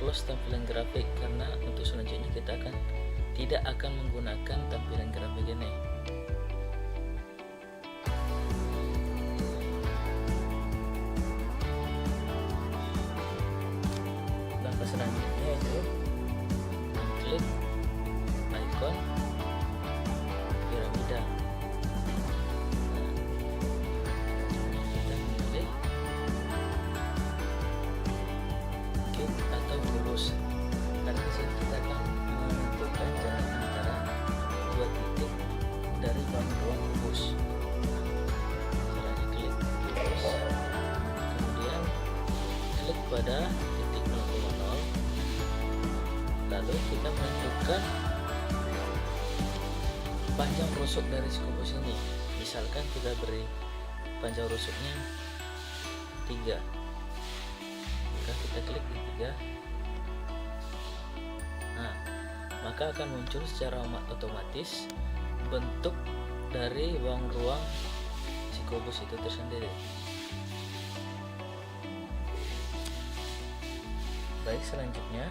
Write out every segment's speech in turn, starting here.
close tampilan grafik, karena untuk selanjutnya kita tidak akan menggunakan tampilan grafik ini. Langkah selanjutnya yaitu klik icon piramida. Kita memilih klik atau lurus, karena di sini kita akan menentukan jarak antara dua titik dari ruang kubus. Caranya klik lurus, kemudian klik pada titik 0,0, lalu kita menentukan panjang rusuk dari si kubus ini. Misalkan kita beri panjang rusuknya 3, maka kita klik di 3. Nah, maka akan muncul secara otomatis bentuk dari ruang si kubus itu tersendiri. Baik, selanjutnya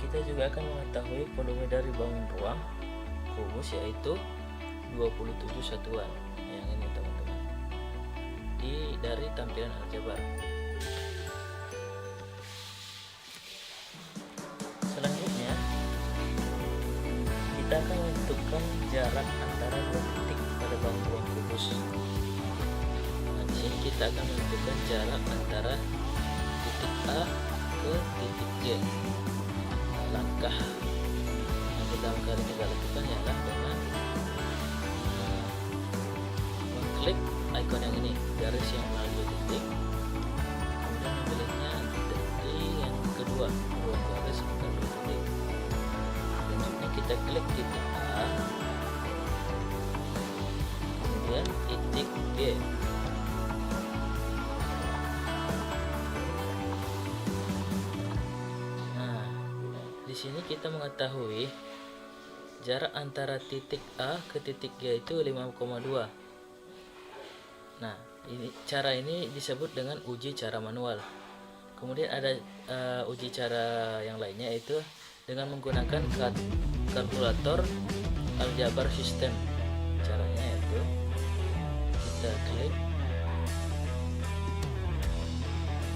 kita juga akan mengetahui volume dari bangun ruang kubus, yaitu 27 satuan. Yang ini teman-teman, dari tampilan aljabar. Selanjutnya kita akan menentukan jarak antara dua titik pada bangun ruang kubus. Nah, di sini kita akan menentukan jarak antara titik A ke titik G. Langkah yang pertama kali kita lakukan ialah dengan mengklik icon yang ini, garis yang melalui titik, kemudian memilihnya di yang kedua, dua garis melalui titik. Selanjutnya kita klik titik A, kemudian titik G. Di sini kita mengetahui jarak antara titik A ke titik G itu 5,2. Nah, cara ini disebut dengan uji cara manual. Kemudian ada uji cara yang lainnya, yaitu dengan menggunakan kalkulator aljabar sistem. Caranya yaitu kita klik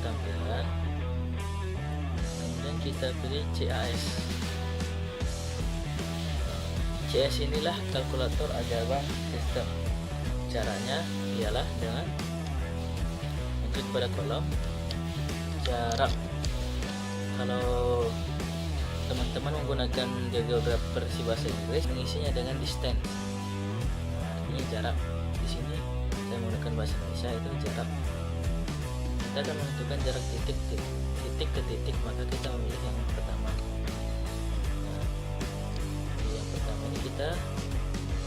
tampilan, kita pilih CAS. CAS inilah kalkulator aljabar sistem. Caranya ialah dengan mengklik pada kolom jarak. Kalau teman-teman menggunakan GeoGebra versi bahasa Inggris, mengisinya dengan distance. Ini jarak. Di sini saya menggunakan bahasa Indonesia, itu jarak. Kita akan menentukan jarak titik ke titik, maka kita memilih yang pertama. Nah, yang pertama ini kita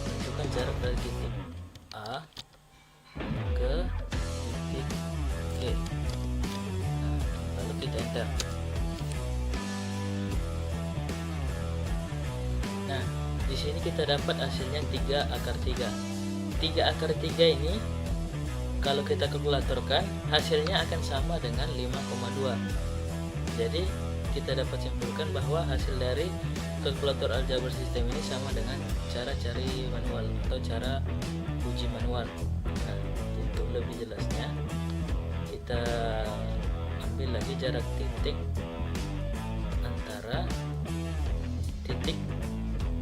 menentukan jarak dari titik A ke titik G. Nah, lalu kita enter. Nah, di sini kita dapat hasilnya 3/3. 3/3 ini kalau kita kalkulatorkan hasilnya akan sama dengan 5,2. Jadi kita dapat simpulkan bahwa hasil dari kalkulator aljabar sistem ini sama dengan cara cari manual atau cara uji manual. Nah, untuk lebih jelasnya kita ambil lagi jarak titik antara titik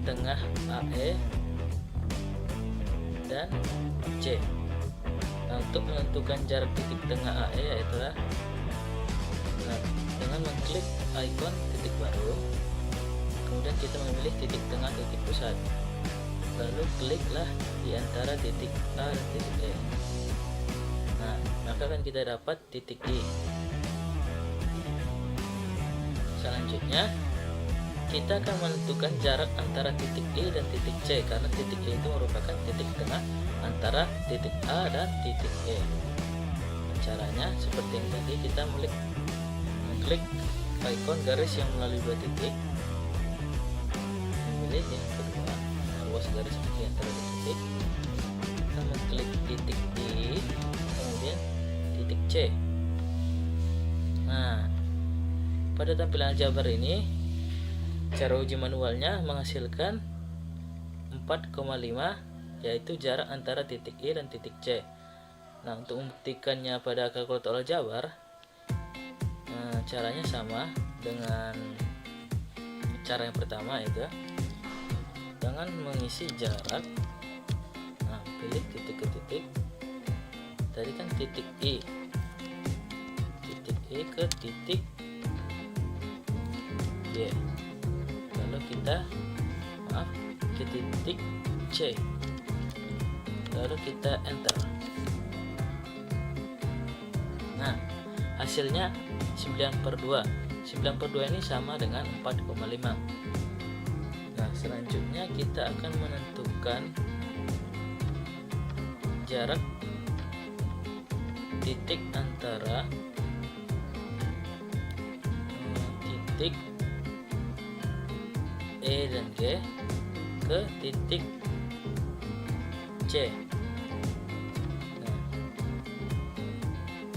tengah AE dan C. Nah, untuk menentukan jarak titik tengah AE itulah dengan mengklik icon titik baru, kemudian kita memilih titik tengah titik pusat, lalu kliklah di antara titik A dan titik E. Nah, maka kan kita dapat titik I. Selanjutnya kita akan menentukan jarak antara titik I dan titik C, karena titik I itu merupakan titik tengah antara titik A dan titik E. Caranya seperti yang tadi, kita mengklik icon garis yang melalui dua titik, memilih yang kedua, luas garis di antara dua titik, kita mengklik titik I, kemudian titik C. pada tampilan aljabar ini cara uji manualnya menghasilkan 4,5, yaitu jarak antara titik I dan titik C. Nah, untuk membuktikannya pada kalkulator aljabar, caranya sama dengan cara yang pertama, yaitu dengan mengisi jarak. Nah, pilih titik ke titik. Tadi kan titik I ke titik Y, lalu kita ke titik C, lalu kita enter. Nah, hasilnya 9/2. 9/2 ini sama dengan 4,5. Nah, selanjutnya kita akan menentukan jarak titik antara titik E dan G ke titik C. Nah,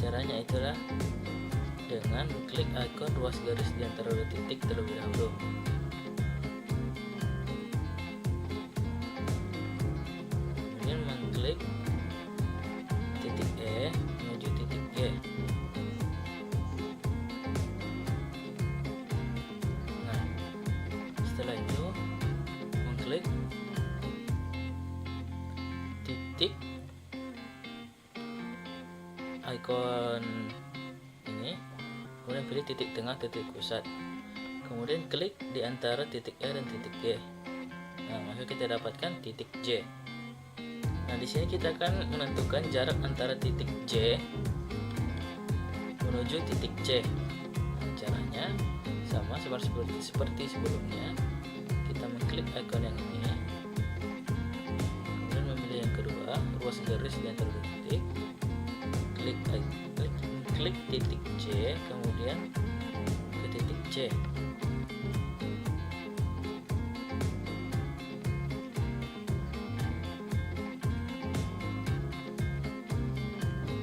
caranya itulah dengan klik ikon ruas garis di antara dua titik terlebih dahulu. Kemudian mengklik titik E menuju titik G. Nah, setelah itu mengklik titik ikon ini, kemudian pilih titik tengah, titik pusat, kemudian klik di antara titik E dan titik G. Nah, maka kita dapatkan titik J. Nah, di sini kita akan menentukan jarak antara titik J menuju titik C. Nah, caranya sama seperti sebelumnya. Kita mengklik ikon yang ini, kemudian memilih yang kedua, ruas garis di antara dua titik, klik titik C, kemudian ke titik C.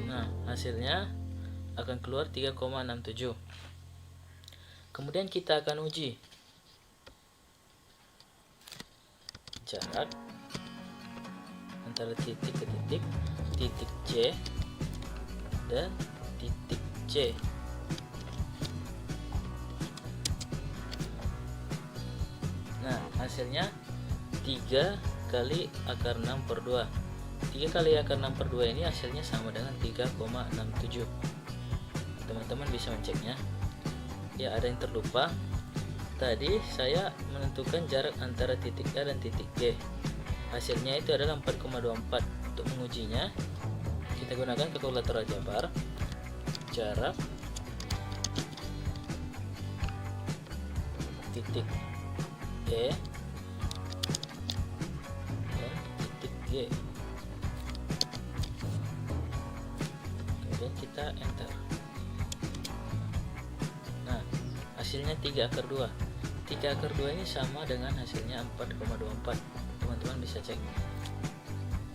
Nah, hasilnya akan keluar 3,67. Kemudian kita akan uji jarak antara titik ke titik C dan titik C. Nah, hasilnya 3 kali akar 6/2. 3 kali akar 6/2 ini hasilnya sama dengan 3,67. Teman-teman bisa menceknya. Ya, ada yang terlupa. Tadi saya menentukan jarak antara titik A dan titik G. Hasilnya itu adalah 4,24. Untuk mengujinya, kita gunakan kalkulator aljabar. Jarak titik E dan titik G, kemudian kita enter. Nah, hasilnya 3/2. 3/2 ini sama dengan hasilnya 4,24. Teman-teman bisa cek.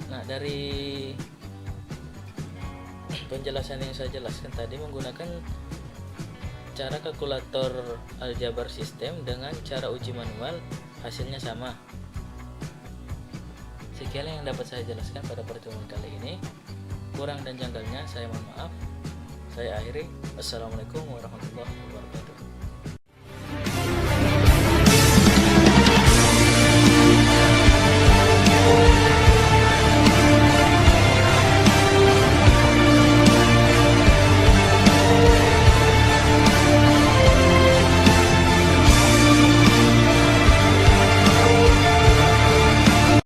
Nah, dari penjelasan yang saya jelaskan tadi menggunakan cara kalkulator aljabar sistem dengan cara uji manual, hasilnya sama. Sekian yang dapat saya jelaskan pada pertemuan kali ini. Kurang dan janggalnya saya mohon maaf. Saya akhiri. Assalamualaikum warahmatullahi wabarakatuh.